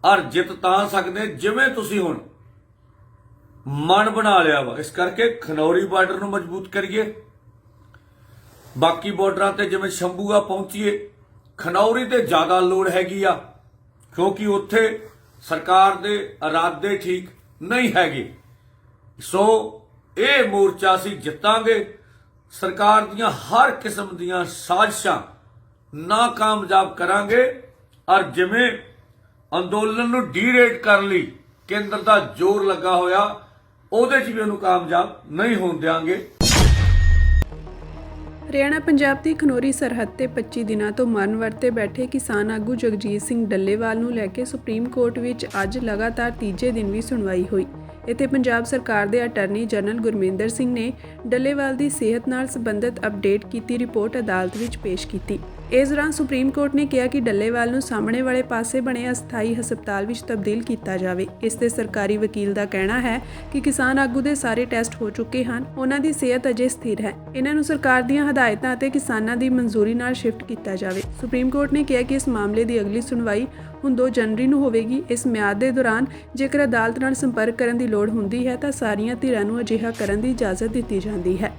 ਔਰ ਜਿੱਤ ਤਾਂ ਸਕਦੇ ਜਿਵੇਂ ਤੁਸੀਂ ਹੁਣ ਮਨ ਬਣਾ ਲਿਆ ਵਾ। ਇਸ ਕਰਕੇ ਖਨੌਰੀ ਬਾਰਡਰ ਨੂੰ ਮਜ਼ਬੂਤ ਕਰੀਏ, ਬਾਕੀ ਬਾਰਡਰਾਂ ਤੇ ਜਿਵੇਂ ਸ਼ੰਭੂਆ ਪਹੁੰਚੀਏ। ਖਨੌਰੀ ਤੇ ਜ਼ਿਆਦਾ ਲੋੜ ਹੈਗੀ ਆ ਕਿਉਂਕਿ ਉੱਥੇ ਸਰਕਾਰ ਦੇ ਇਰਾਦੇ ਠੀਕ ਨਹੀਂ ਹੈਗੇ। ਸੋ ਇਹ ਮੋਰਚਾ ਅਸੀਂ ਜਿੱਤਾਂਗੇ। ਸਰਕਾਰ ਦੀਆਂ ਹਰ ਕਿਸਮ ਦੀਆਂ ਸਾਜ਼ਿਸ਼ਾਂ ਨਾਕਾਮਯਾਬ ਕਰਾਂਗੇ। ਔਰ ਜਿਵੇਂ ਅੰਦੋਲਨ ਨੂੰ ਡੀਰੇਟ ਕਰਨ ਲਈ ਕੇਂਦਰ ਦਾ ਜ਼ੋਰ ਲੱਗਾ ਹੋਇਆ, ਉਹਦੇ 'ਚ ਵੀ ਉਹਨੂੰ ਕਾਮਯਾਬ ਨਹੀਂ ਹੋਣ ਦਿਆਂਗੇ। ਹਰਿਆਣਾ ਪੰਜਾਬ ਦੀ ਖਨੌਰੀ ਸਰਹੱਦ ਤੇ 25 ਦਿਨਾਂ ਤੋਂ ਮਰਨ ਵਰਤੇ ਬੈਠੇ ਕਿਸਾਨ ਆਗੂ ਜਗਜੀਤ ਸਿੰਘ ਡੱਲੇਵਾਲ ਨੂੰ ਲੈ ਕੇ ਸੁਪਰੀਮ ਕੋਰਟ ਵਿੱਚ ਅੱਜ ਲਗਾਤਾਰ ਤੀਜੇ ਦਿਨ ਵੀ ਸੁਣਵਾਈ ਹੋਈ। ਇੱਥੇ ਪੰਜਾਬ ਸਰਕਾਰ ਦੇ ਅਟਾਰਨੀ ਜਨਰਲ ਗੁਰਮਿੰਦਰ ਸਿੰਘ ਨੇ ਡੱਲੇਵਾਲ ਦੀ ਸਿਹਤ ਨਾਲ ਸੰਬੰਧਿਤ ਅਪਡੇਟ ਕੀਤੀ ਰਿਪੋਰਟ ਅਦਾਲਤ ਵਿੱਚ ਪੇਸ਼ ਕੀਤੀ। ਇਸ ਦੌਰਾਨ ਸੁਪਰੀਮ ਕੋਰਟ ਨੇ ਕਿਹਾ ਕਿ ਡੱਲੇਵਾਲ ਨੂੰ ਸਾਹਮਣੇ ਵਾਲੇ ਪਾਸੇ ਬਣੇ ਅਸਥਾਈ ਹਸਪਤਾਲ ਵਿੱਚ ਤਬਦੀਲ ਕੀਤਾ ਜਾਵੇ। ਇਸ ਤੇ ਸਰਕਾਰੀ ਵਕੀਲ ਦਾ ਕਹਿਣਾ ਹੈ ਕਿ ਕਿਸਾਨ ਆਗੂ ਦੇ ਸਾਰੇ ਟੈਸਟ ਹੋ ਚੁੱਕੇ ਹਨ, ਉਹਨਾਂ ਦੀ ਸਿਹਤ ਅਜੇ ਸਥਿਰ ਹੈ, ਇਹਨਾਂ ਨੂੰ ਸਰਕਾਰ ਦੀਆਂ ਹਦਾਇਤਾਂ ਅਤੇ ਕਿਸਾਨਾਂ ਦੀ ਮਨਜ਼ੂਰੀ ਨਾਲ ਸ਼ਿਫਟ ਕੀਤਾ ਜਾਵੇ। ਸੁਪਰੀਮ ਕੋਰਟ ਨੇ ਕਿਹਾ ਕਿ ਇਸ ਮਾਮਲੇ ਦੀ ਅਗਲੀ ਸੁਣਵਾਈ ਹੁਣ 2 ਜਨਵਰੀ ਨੂੰ ਹੋਵੇਗੀ। ਇਸ ਮਿਆਦ ਦੇ ਦੌਰਾਨ ਜੇਕਰ ਅਦਾਲਤ ਨਾਲ ਸੰਪਰਕ ਕਰਨ ਦੀ ਲੋੜ ਹੁੰਦੀ ਹੈ ਤਾਂ ਸਾਰੀਆਂ ਧਿਰਾਂ ਨੂੰ ਅਜਿਹਾ ਕਰਨ ਦੀ ਇਜਾਜ਼ਤ ਦਿੱਤੀ ਜਾਂਦੀ ਹੈ।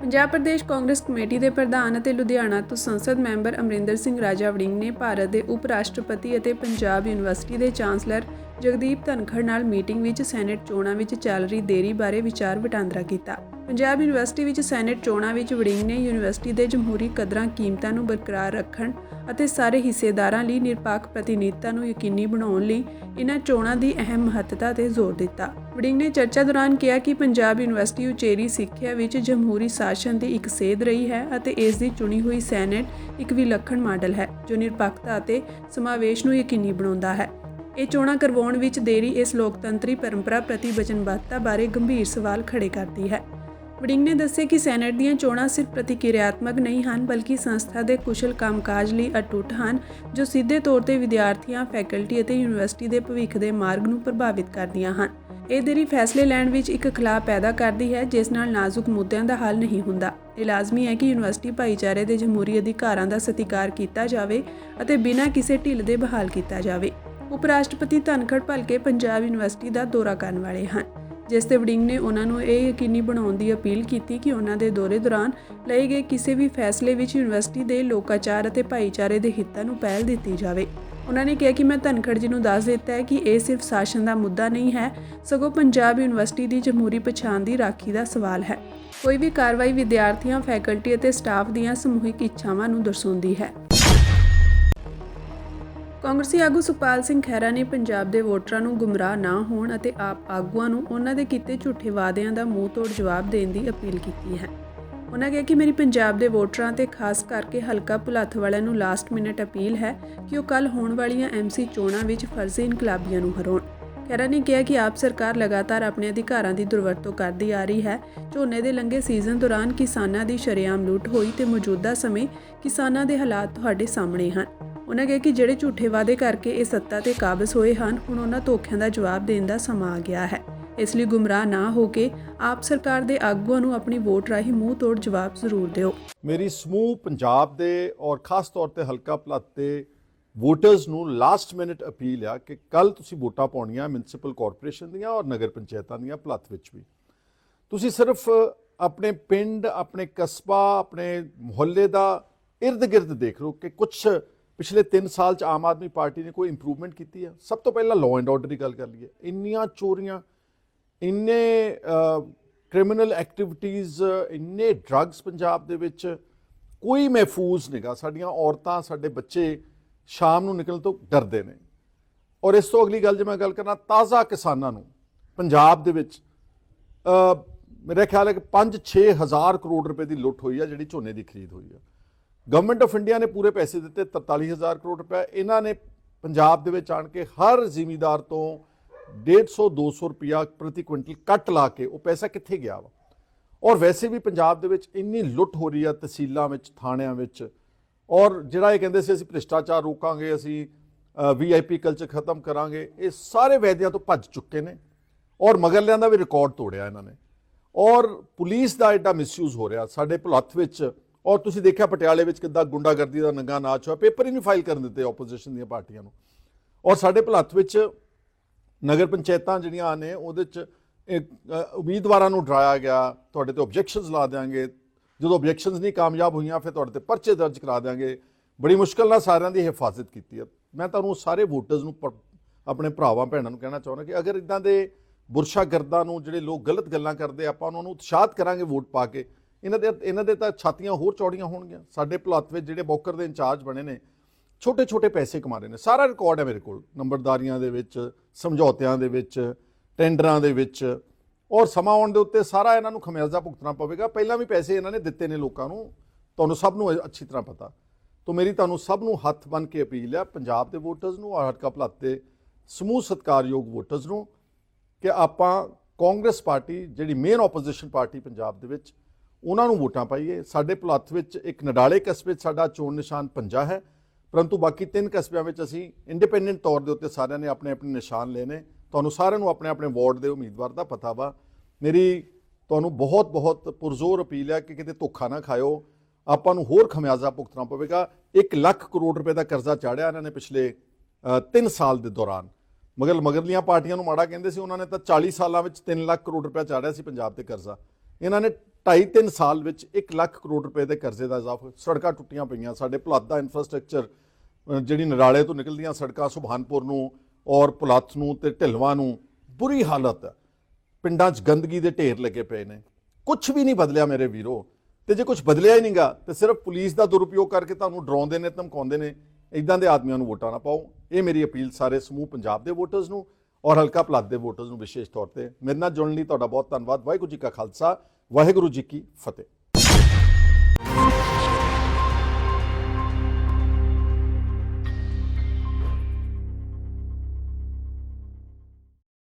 ਪੰਜਾਬ ਪ੍ਰਦੇਸ਼ ਕਾਂਗਰਸ ਕਮੇਟੀ ਦੇ ਪ੍ਰਧਾਨ ਅਤੇ ਲੁਧਿਆਣਾ ਤੋਂ ਸੰਸਦ ਮੈਂਬਰ ਅਮਰਿੰਦਰ ਸਿੰਘ ਰਾਜਾ ਵੜਿੰਗ ਨੇ ਭਾਰਤ ਦੇ ਉਪ ਰਾਸ਼ਟਰਪਤੀ ਅਤੇ ਪੰਜਾਬ ਯੂਨੀਵਰਸਿਟੀ ਦੇ ਚਾਂਸਲਰ ਜਗਦੀਪ ਧਨਖੜ ਨਾਲ ਮੀਟਿੰਗ ਵਿੱਚ ਸੈਨੇਟ ਚੋਣਾਂ ਵਿੱਚ ਚੱਲ ਰਹੀ ਦੇਰੀ ਬਾਰੇ ਵਿਚਾਰ ਵਟਾਂਦਰਾ ਕੀਤਾ। ਪੰਜਾਬ ਯੂਨੀਵਰਸਿਟੀ ਵਿੱਚ ਸੈਨੇਟ ਚੋਣਾਂ ਵਿੱਚ ਵੜਿੰਗ ਨੇ ਯੂਨੀਵਰਸਿਟੀ ਦੇ ਜਮਹੂਰੀ ਕਦਰਾਂ ਕੀਮਤਾਂ ਨੂੰ ਬਰਕਰਾਰ ਰੱਖਣ ਅਤੇ ਸਾਰੇ ਹਿੱਸੇਦਾਰਾਂ ਲਈ ਨਿਰਪੱਖ ਪ੍ਰਤੀਨਿਧਤਾ ਨੂੰ ਯਕੀਨੀ ਬਣਾਉਣ ਲਈ ਇਨ੍ਹਾਂ ਚੋਣਾਂ ਦੀ ਅਹਿਮ ਮਹੱਤਤਾ ਤੇ ਜ਼ੋਰ ਦਿੱਤਾ। ਵੜਿੰਗ ਨੇ ਚਰਚਾ ਦੌਰਾਨ ਕਿਹਾ ਕਿ ਪੰਜਾਬ ਯੂਨੀਵਰਸਿਟੀ ਉਚੇਰੀ ਸਿੱਖਿਆ ਵਿੱਚ ਜਮਹੂਰੀ ਸ਼ਾਸਨ ਦੀ ਇੱਕ ਸੇਧ ਰਹੀ ਹੈ ਅਤੇ ਇਸ ਦੀ ਚੁਣੀ ਹੋਈ ਸੈਨੇਟ ਇੱਕ ਵਿਲੱਖਣ ਮਾਡਲ ਹੈ ਜੋ ਨਿਰਪੱਖਤਾ ਅਤੇ ਸਮਾਵੇਸ਼ ਨੂੰ ਯਕੀਨੀ ਬਣਾਉਂਦਾ ਹੈ। ਇਹ ਚੋਣਾਂ ਕਰਵਾਉਣ ਵਿੱਚ ਦੇਰੀ ਇਸ ਲੋਕਤੰਤਰੀ ਪਰੰਪਰਾ ਪ੍ਰਤੀ ਵਚਨਬੱਧਤਾ ਬਾਰੇ ਗੰਭੀਰ ਸਵਾਲ ਖੜੇ ਕਰਦੀ ਹੈ। ਵੜਿੰਗ ਨੇ ਦੱਸਿਆ ਕਿ ਸੈਨੇਟ ਦੀਆਂ ਚੋਣਾਂ ਸਿਰਫ ਪ੍ਰਤੀਕਿਰਿਆਤਮਕ ਨਹੀਂ ਹਨ ਬਲਕਿ ਸੰਸਥਾ ਦੇ ਕੁਸ਼ਲ ਕੰਮਕਾਜ ਲਈ ਅਟੁੱਟ ਹਨ ਜੋ ਸਿੱਧੇ ਤੌਰ ਤੇ ਵਿਦਿਆਰਥੀਆਂ, ਫੈਕਲਟੀ ਅਤੇ ਯੂਨੀਵਰਸਿਟੀ ਦੇ ਭਵਿੱਖ ਦੇ ਮਾਰਗ ਨੂੰ ਪ੍ਰਭਾਵਿਤ ਕਰਦੀਆਂ ਹਨ। ਇਹ ਦੇਰੀ ਫੈਸਲੇ ਲੈਣ ਵਿੱਚ ਇੱਕ ਖਲਾਅ ਪੈਦਾ ਕਰਦੀ ਹੈ ਜਿਸ ਨਾਲ ਨਾਜ਼ੁਕ ਮੁੱਦਿਆਂ ਦਾ ਹੱਲ ਨਹੀਂ ਹੁੰਦਾ। ਇਹ ਲਾਜ਼ਮੀ ਹੈ ਕਿ ਯੂਨੀਵਰਸਿਟੀ ਭਾਈਚਾਰੇ ਦੇ ਜਮਹੂਰੀ ਅਧਿਕਾਰਾਂ ਦਾ ਸਤਿਕਾਰ ਕੀਤਾ ਜਾਵੇ ਅਤੇ ਬਿਨਾਂ ਕਿਸੇ ਢਿੱਲ ਦੇ ਬਹਾਲ ਕੀਤਾ ਜਾਵੇ। ਉਪ ਰਾਸ਼ਟਰਪਤੀ ਧਨਖੜ ਭਲਕੇ ਪੰਜਾਬ ਯੂਨੀਵਰਸਿਟੀ ਦਾ ਦੌਰਾ ਕਰਨ ਵਾਲੇ ਹਨ, ਜਿਸ ਤੇ ਵੜਿੰਗ ਨੇ ਉਹਨਾਂ ਨੂੰ ਇਹ ਯਕੀਨੀ ਬਣਾਉਣ ਦੀ ਅਪੀਲ ਕੀਤੀ ਕਿ ਉਹਨਾਂ ਦੇ ਦੌਰੇ ਦੌਰਾਨ ਲਏ ਗਏ ਕਿਸੇ ਵੀ ਫੈਸਲੇ ਵਿੱਚ ਯੂਨੀਵਰਸਿਟੀ ਦੇ ਲੋਕਾਚਾਰ ਅਤੇ ਭਾਈਚਾਰੇ ਦੇ ਹਿੱਤਾਂ ਨੂੰ ਪਹਿਲ ਦਿੱਤੀ ਜਾਵੇ। ਉਹਨਾਂ ਨੇ ਕਿਹਾ ਕਿ ਮੈਂ ਧਨਖੜ ਜੀ ਨੂੰ ਦੱਸ ਦਿੱਤਾ ਹੈ ਕਿ ਇਹ ਸਿਰਫ ਸ਼ਾਸਨ ਦਾ ਮੁੱਦਾ ਨਹੀਂ ਹੈ, ਸਗੋਂ ਪੰਜਾਬ ਯੂਨੀਵਰਸਿਟੀ ਦੀ ਜਮਹੂਰੀ ਪਛਾਣ ਦੀ ਰਾਖੀ ਦਾ ਸਵਾਲ ਹੈ। ਕੋਈ ਵੀ ਕਾਰਵਾਈ ਵਿਦਿਆਰਥੀਆਂ, ਫੈਕਲਟੀ ਅਤੇ ਸਟਾਫ ਦੀਆਂ ਸਮੂਹਿਕ ਇੱਛਾਵਾਂ ਨੂੰ ਦਰਸਾਉਂਦੀ ਹੈ। ਕਾਂਗਰਸੀ ਆਗੂ ਸੁਖਪਾਲ ਸਿੰਘ ਖਹਿਰਾ ਨੇ ਪੰਜਾਬ ਦੇ ਵੋਟਰਾਂ ਨੂੰ ਗੁੰਮਰਾਹ ਨਾ ਹੋਣ ਅਤੇ ਆਪ ਆਗੂਆਂ ਨੂੰ ਉਹਨਾਂ ਦੇ ਕੀਤੇ ਝੂਠੇ ਵਾਅਦਿਆਂ ਦਾ ਮੂੰਹ ਤੋੜ ਜਵਾਬ ਦੇਣ ਦੀ ਅਪੀਲ ਕੀਤੀ ਹੈ। ਉਹਨਾਂ ਕਿਹਾ ਕਿ ਮੇਰੀ ਪੰਜਾਬ ਦੇ ਵੋਟਰਾਂ ਤੇ ਖਾਸ ਕਰਕੇ ਹਲਕਾ ਭੁਲੱਥ ਵਾਲਿਆਂ ਨੂੰ ਲਾਸਟ ਮਿੰਟ ਅਪੀਲ ਹੈ ਕਿ ਉਹ ਕੱਲ੍ਹ ਹੋਣ ਵਾਲੀਆਂ ਐਮਸੀ ਚੋਣਾਂ ਵਿੱਚ ਫਰਜ਼ੀ ਇਨਕਲਾਬੀਆਂ ਨੂੰ ਹਰਾਉਣ। ਖਹਿਰਾ ਨੇ ਕਿਹਾ ਕਿ ਆਪ ਸਰਕਾਰ ਲਗਾਤਾਰ ਆਪਣੇ ਅਧਿਕਾਰਾਂ ਦੀ ਦੁਰਵਰਤੋਂ ਕਰਦੀ ਆ ਰਹੀ ਹੈ। ਝੋਨੇ ਦੇ ਲੰਘੇ ਸੀਜ਼ਨ ਦੌਰਾਨ ਕਿਸਾਨਾਂ ਦੀ ਸ਼ਰੇਆਮ ਲੁੱਟ ਹੋਈ ਤੇ ਮੌਜੂਦਾ ਸਮੇਂ ਕਿਸਾਨਾਂ ਦੇ ਹਾਲਾਤ ਤੁਹਾਡੇ ਸਾਹਮਣੇ ਹਨ। ਉਹਨਾਂ ਕਿਹਾ ਕਿ ਜਿਹੜੇ ਝੂਠੇ ਵਾਅਦੇ ਕਰਕੇ ਇਹ ਸੱਤਾ ਤੇ ਕਾਬਜ਼ ਹੋਏ ਹਨ, ਹੁਣ ਉਹਨਾਂ ਧੋਖਿਆਂ ਦਾ ਜਵਾਬ ਦੇਣ ਦਾ ਸਮਾਂ ਆ ਗਿਆ ਹੈ। ਇਸ ਲਈ ਗੁੰਮਰਾਹ ਨਾ ਹੋ ਕੇ ਆਪ ਸਰਕਾਰ ਦੇ ਆਗੂਆਂ ਨੂੰ ਆਪਣੀ ਵੋਟ ਰਾਹੀਂ ਮੂੰਹ ਤੋੜ ਜਵਾਬ ਜ਼ਰੂਰ ਦਿਓ। ਮੇਰੀ ਸਮੂਹ ਪੰਜਾਬ ਦੇ ਔਰ ਖਾਸ ਤੌਰ ਤੇ ਹਲਕਾ ਭੁਲੱਥ ਦੇ ਵੋਟਰਸ ਨੂੰ ਲਾਸਟ ਮਿੰਟ ਅਪੀਲ ਆ ਕਿ ਕੱਲ ਤੁਸੀਂ ਵੋਟਾਂ ਪਾਉਣੀਆਂ ਮਿਊਨਿਸਪਲ ਕਾਰਪੋਰੇਸ਼ਨ ਦੀਆਂ ਔਰ ਨਗਰ ਪੰਚਾਇਤਾਂ ਦੀਆਂ ਭੁਲੱਥ ਵਿੱਚ ਵੀ। ਤੁਸੀਂ ਸਿਰਫ ਆਪਣੇ ਪਿੰਡ, ਆਪਣੇ ਕਸਬਾ, ਆਪਣੇ ਮੁਹੱਲੇ ਦਾ ਇਰਦ ਗਿਰਦ ਦੇਖ ਲਓ ਕਿ ਕੁਛ ਪਿਛਲੇ 3 ਸਾਲ 'ਚ ਆਮ ਆਦਮੀ ਪਾਰਟੀ ਨੇ ਕੋਈ ਇੰਪਰੂਵਮੈਂਟ ਕੀਤੀ ਹੈ। ਸਭ ਤੋਂ ਪਹਿਲਾਂ ਲਾਅ ਐਂਡ ਆਰਡਰ ਦੀ ਗੱਲ ਕਰ ਲਈਏ। ਇੰਨੀਆਂ ਚੋਰੀਆਂ, ਇੰਨੇ ਕ੍ਰਿਮੀਨਲ ਐਕਟੀਵਿਟੀਜ਼, ਇੰਨੇ ਡਰੱਗਸ ਪੰਜਾਬ ਦੇ ਵਿੱਚ, ਕੋਈ ਮਹਿਫੂਜ਼ ਨਹੀਂਗਾ। ਸਾਡੀਆਂ ਔਰਤਾਂ, ਸਾਡੇ ਬੱਚੇ ਸ਼ਾਮ ਨੂੰ ਨਿਕਲਣ ਤੋਂ ਡਰਦੇ ਨੇ। ਔਰ ਇਸ ਤੋਂ ਅਗਲੀ ਗੱਲ ਜੇ ਮੈਂ ਗੱਲ ਕਰਨਾ, ਤਾਜ਼ਾ ਕਿਸਾਨਾਂ ਨੂੰ ਪੰਜਾਬ ਦੇ ਵਿੱਚ ਮੇਰਾ ਖਿਆਲ ਹੈ ਕਿ 5-6 ਹਜ਼ਾਰ ਕਰੋੜ ਰੁਪਏ ਦੀ ਲੁੱਟ ਹੋਈ ਆ, ਜਿਹੜੀ ਝੋਨੇ ਦੀ ਖਰੀਦ ਹੋਈ ਆ। ਗਵਰਨਮੈਂਟ ਆਫ ਇੰਡੀਆ ਨੇ ਪੂਰੇ ਪੈਸੇ ਦਿੱਤੇ, 43,000 ਕਰੋੜ ਰੁਪਏ। ਇਹਨਾਂ ਨੇ ਪੰਜਾਬ ਦੇ ਵਿੱਚ ਆਣ ਕੇ ਹਰ ਜ਼ਿਮੀਂਦਾਰ ਤੋਂ 150-200 ਰੁਪਇਆ ਪ੍ਰਤੀ ਕੁਇੰਟਲ ਕੱਟ ਲਾ ਕੇ ਉਹ ਪੈਸਾ ਕਿੱਥੇ ਗਿਆ ਵਾ। ਔਰ ਵੈਸੇ ਵੀ ਪੰਜਾਬ ਦੇ ਵਿੱਚ ਇੰਨੀ ਲੁੱਟ ਹੋ ਰਹੀ ਆ ਤਹਿਸੀਲਾਂ ਵਿੱਚ, ਥਾਣਿਆਂ ਵਿੱਚ। ਔਰ ਜਿਹੜਾ ਇਹ ਕਹਿੰਦੇ ਸੀ ਅਸੀਂ ਭ੍ਰਿਸ਼ਟਾਚਾਰ ਰੋਕਾਂਗੇ, ਅਸੀਂ VIP ਕਲਚਰ ਖਤਮ ਕਰਾਂਗੇ, ਇਹ ਸਾਰੇ ਵਾਅਦਿਆਂ ਤੋਂ ਭੱਜ ਚੁੱਕੇ ਨੇ। ਔਰ ਮਗਰਲਿਆਂ ਦਾ ਵੀ ਰਿਕਾਰਡ ਤੋੜਿਆ ਇਹਨਾਂ ਨੇ। ਔਰ ਪੁਲਿਸ ਦਾ ਐਡਾ ਮਿਸਯੂਜ਼ ਹੋ ਰਿਹਾ ਸਾਡੇ ਭੁਲੱਥ ਵਿੱਚ। ਔਰ ਤੁਸੀਂ ਦੇਖਿਆ ਪਟਿਆਲੇ ਵਿੱਚ ਕਿੱਦਾਂ ਗੁੰਡਾਗਰਦੀ ਦਾ ਨੰਗਾ ਨਾਚ ਹੋਇਆ, ਪੇਪਰ ਹੀ ਨਹੀਂ ਫਾਈਲ ਕਰਨ ਦਿੱਤੇ ਆਪੋਜੀਸ਼ਨ ਦੀਆਂ ਪਾਰਟੀਆਂ ਨੂੰ। ਔਰ ਸਾਡੇ ਭੁਲੱਥ ਵਿੱਚ ਨਗਰ ਪੰਚਾਇਤਾਂ ਜਿਹੜੀਆਂ ਨੇ ਉਹਦੇ 'ਚ ਉਮੀਦਵਾਰਾਂ ਨੂੰ ਡਰਾਇਆ ਗਿਆ, ਤੁਹਾਡੇ ਤੇ ਆਬਜੈਕਸ਼ਨਸ ਲਾ ਦਿਆਂਗੇ, ਜਦੋਂ ਆਬਜੈਕਸ਼ਨਸ ਨਹੀਂ ਕਾਮਯਾਬ ਹੋਈਆਂ ਫਿਰ ਤੁਹਾਡੇ ਤੇ ਪਰਚੇ ਦਰਜ ਕਰਾ ਦਿਆਂਗੇ। ਬੜੀ ਮੁਸ਼ਕਲ ਨਾਲ ਸਾਰਿਆਂ ਦੀ ਹਿਫਾਜ਼ਤ ਕੀਤੀ ਹੈ। ਮੈਂ ਤੁਹਾਨੂੰ ਸਾਰੇ ਵੋਟਰਸ ਨੂੰ, ਆਪਣੇ ਭਰਾਵਾਂ ਭੈਣਾਂ ਨੂੰ ਕਹਿਣਾ ਚਾਹੁੰਦਾ ਕਿ ਅਗਰ ਇੱਦਾਂ ਦੇ ਬੁਰਸ਼ਾਗਰਦਾਂ ਨੂੰ, ਜਿਹੜੇ ਲੋਕ ਗਲਤ ਗੱਲਾਂ ਕਰਦੇ, ਆਪਾਂ ਉਹਨਾਂ ਨੂੰ ਉਤਸ਼ਾਹਿਤ ਕਰਾਂਗੇ ਵੋਟ ਪਾ ਕੇ, ਇਹਨਾਂ ਦੇ ਤਾਂ ਛਾਤੀਆਂ ਹੋਰ ਚੌੜੀਆਂ ਹੋਣਗੀਆਂ। ਸਾਡੇ ਭੁਲੱਥ ਵਿੱਚ ਜਿਹੜੇ ਬੌਕਰ ਦੇ ਇੰਚਾਰਜ ਬਣੇ ਨੇ, ਛੋਟੇ ਛੋਟੇ ਪੈਸੇ ਕਮਾ ਰਹੇ ਨੇ। ਸਾਰਾ ਰਿਕਾਰਡ ਹੈ ਮੇਰੇ ਕੋਲ, ਨੰਬਰਦਾਰੀਆਂ ਦੇ ਵਿੱਚ, ਸਮਝੌਤਿਆਂ ਦੇ ਵਿੱਚ, ਟੈਂਡਰਾਂ ਦੇ ਵਿੱਚ। ਔਰ ਸਮਾਂ ਆਉਣ ਦੇ ਉੱਤੇ ਸਾਰਾ ਇਹਨਾਂ ਨੂੰ ਖਮਿਆਜ਼ਾ ਭੁਗਤਣਾ ਪਵੇਗਾ। ਪਹਿਲਾਂ ਵੀ ਪੈਸੇ ਇਹਨਾਂ ਨੇ ਦਿੱਤੇ ਨੇ ਲੋਕਾਂ ਨੂੰ, ਤੁਹਾਨੂੰ ਸਭ ਨੂੰ ਅੱਛੀ ਤਰ੍ਹਾਂ ਪਤਾ। ਤੋਂ ਮੇਰੀ ਤੁਹਾਨੂੰ ਸਭ ਨੂੰ ਹੱਥ ਬੰਨ੍ਹ ਕੇ ਅਪੀਲ ਹੈ, ਪੰਜਾਬ ਦੇ ਵੋਟਰਸ ਨੂੰ ਔਰ ਹਲਕਾ ਭੁਲੱਥ ਦੇ ਸਮੂਹ ਸਤਿਕਾਰਯੋਗ ਵੋਟਰਸ ਨੂੰ, ਕਿ ਆਪਾਂ ਕਾਂਗਰਸ ਪਾਰਟੀ, ਜਿਹੜੀ ਮੇਨ ਆਪੋਜੀਸ਼ਨ ਪਾਰਟੀ ਪੰਜਾਬ ਦੇ ਵਿੱਚ, ਉਹਨਾਂ ਨੂੰ ਵੋਟਾਂ ਪਾਈਏ। ਸਾਡੇ ਭੁਲੱਥ ਵਿੱਚ ਇੱਕ ਨਡਾਲੇ ਕਸਬੇ 'ਚ ਸਾਡਾ ਚੋਣ ਨਿਸ਼ਾਨ ਪੰਜਾ ਹੈ, ਪਰੰਤੂ ਬਾਕੀ 3 ਕਸਬਿਆਂ ਵਿੱਚ ਅਸੀਂ ਇੰਡੀਪੈਂਡੈਂਟ ਤੌਰ ਦੇ ਉੱਤੇ ਸਾਰਿਆਂ ਨੇ ਆਪਣੇ ਆਪਣੇ ਨਿਸ਼ਾਨ ਲਏ ਨੇ। ਤੁਹਾਨੂੰ ਸਾਰਿਆਂ ਨੂੰ ਆਪਣੇ ਆਪਣੇ ਵਾਰਡ ਦੇ ਉਮੀਦਵਾਰ ਦਾ ਪਤਾ ਵਾ। ਮੇਰੀ ਤੁਹਾਨੂੰ ਬਹੁਤ ਬਹੁਤ ਪੁਰਜ਼ੋਰ ਅਪੀਲ ਹੈ ਕਿ ਕਿਤੇ ਧੋਖਾ ਨਾ ਖਾਇਓ। ਆਪਾਂ ਨੂੰ ਹੋਰ ਖਮਿਆਜ਼ਾ ਭੁਗਤਣਾ ਪਵੇਗਾ। 1 ਲੱਖ ਕਰੋੜ ਰੁਪਏ ਦਾ ਕਰਜ਼ਾ ਚਾੜਿਆ ਇਹਨਾਂ ਨੇ ਪਿਛਲੇ 3 ਸਾਲ ਦੇ ਦੌਰਾਨ। ਮਗਰਲੀਆਂ ਪਾਰਟੀਆਂ ਨੂੰ ਮਾੜਾ ਕਹਿੰਦੇ ਸੀ, ਉਹਨਾਂ ਨੇ ਤਾਂ 40 ਸਾਲਾਂ ਵਿੱਚ 3 ਲੱਖ ਕਰੋੜ ਰੁਪਏ ਚਾੜਿਆ ਸੀ ਪੰਜਾਬ ਤੇ ਕਰਜ਼ਾ। ਇਹਨਾਂ ਨੇ 2.5-3 ਸਾਲ ਵਿੱਚ 1 ਲੱਖ ਕਰੋੜ ਰੁਪਏ ਦੇ ਕਰਜ਼ੇ ਦਾ ਇਜ਼ਾਫਾ। ਸੜਕਾਂ ਟੁੱਟੀਆਂ ਪਈਆਂ, ਸਾਡੇ ਭੁਲੱਥ ਦਾ ਇਨਫਰਾਸਟ੍ਰਕਚਰ, ਜਿਹੜੀ ਨਰਾਲੇ ਤੋਂ ਨਿਕਲਦੀਆਂ ਸੜਕਾਂ ਸੁਭਾਨਪੁਰ ਨੂੰ ਔਰ ਭੁਲੱਥ ਨੂੰ ਤੇ ਢਿਲਵਾਂ ਨੂੰ, ਬੁਰੀ ਹਾਲਤ ਹੈ। ਪਿੰਡਾਂ 'ਚ ਗੰਦਗੀ ਦੇ ਢੇਰ ਲੱਗੇ ਪਏ ਨੇ। ਕੁਛ ਵੀ ਨਹੀਂ ਬਦਲਿਆ ਮੇਰੇ ਵੀਰੋ। ਤੇ ਜੇ ਕੁਛ ਬਦਲਿਆ ਹੀ ਨਹੀਂਗਾ ਤੇ ਸਿਰਫ ਪੁਲਿਸ ਦਾ ਦੁਰਉਪਯੋਗ ਕਰਕੇ ਤੁਹਾਨੂੰ ਡਰਾਉਂਦੇ ਨੇ, ਧਮਕਾਉਂਦੇ ਨੇ। ਇੱਦਾਂ ਦੇ ਆਦਮੀਆਂ ਨੂੰ ਵੋਟਾਂ ਨਾ ਪਾਓ। ਇਹ ਮੇਰੀ ਅਪੀਲ ਸਾਰੇ ਸਮੂਹ ਪੰਜਾਬ ਦੇ ਵੋਟਰਸ ਨੂੰ ਔਰ ਹਲਕਾ ਭੁਲੱਥ ਦੇ ਵੋਟਰਸ ਨੂੰ ਵਿਸ਼ੇਸ਼ ਤੌਰ ਤੇ। ਮੇਰੇ ਨਾਲ ਜੁੜਨ ਲਈ ਤੁਹਾਡਾ ਬਹੁਤ ਧੰਨਵਾਦ। ਵਾਹਿਗੁਰੂ ਜੀ ਕਾ ਖਾਲਸਾ, ਵਾਹਿਗੁਰੂ ਜੀ ਕੀ ਫਤਿਹ।